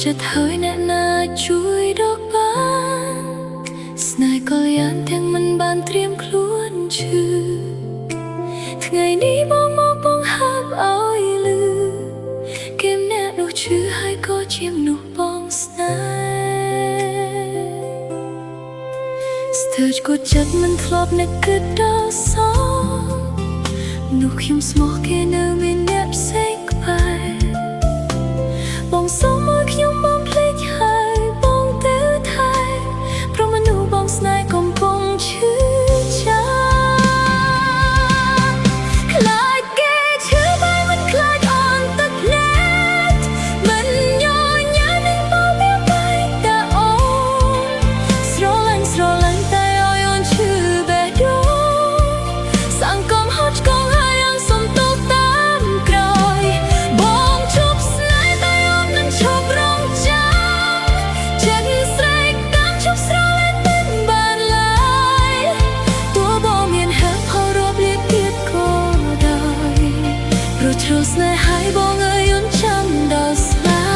ចិត្តហើយអ្នកណាជួយរកបានស្នេហ៍ក៏យ៉ាងទាំងមិនបានត្រៀមខ្លួនឈឺថ្ងៃនេះបងមកបងហាប់ឲ្យលឺគេអ្នកនោះឈឺហើយក៏ជាមនុស្សបងស្នេហ៍ស្ទើរគួរចិត្តមិនធ្លាប់នឹកគិតដល់សោនោះខ្ញុំស្មោះគេនៅមានអ្នកផ្សេងក្បែរបងសុំឲ្យខ្ញុំបងភ្លេចហើយបងទៅថែព្រោះមនុស្សបងស្នេហ៍កំពុងឈឺចាប់ខ្លាចគេឈឺហើយមិនខ្លាចអន់ទឹកភ្នែកមិនញញ៉ានឹងបងមានបែកតែអូនស្រឡាញ់តែឲ្យអូនឈឺបេះដូងសង្គមហត់ឆ្កងហើយយ៉ាងសុំទោសតាមក្រោយបងជប់ស្នេហ៍តែអូននឹងឈប់រងចាំចិត្តស្រែកតាមជប់ស្រលាញ់មិនបានឡើយទោះបងមានហេតុផលរាប់លានទៀតក៏ដោយព្រោះជ្រុលស្នេហ៍ហើយបងអើយអូនចាំដល់ស្លាប់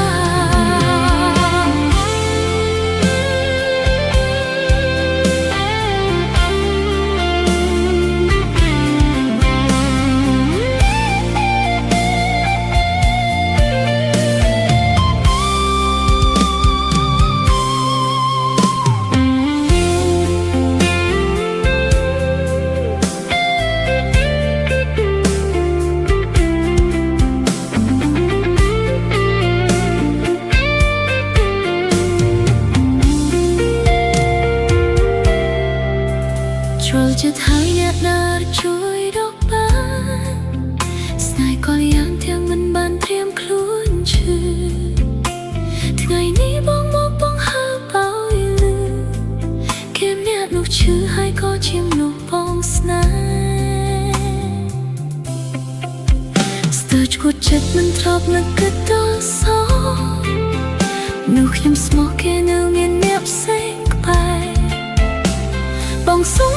ចិត្តហើយអ្នកណាជួយរកបានស្នេហ៍ក៏យ៉ាងទាំងមិនបានត្រៀមខ្លួនឈឺថ្ងៃនេះបងមកបងហើបឲ្យលឺគេអ្នកនោះឈឺហើយក៏ជាមនុស្សបងស្នេហ៍ស្ទើរឈួតចិត្តមិនធ្លាប់នឹកគិតដល់សោនោះខ្ញុំស្មោះគេនៅមានអ្នកផ្សេងក្បែរបងសុំ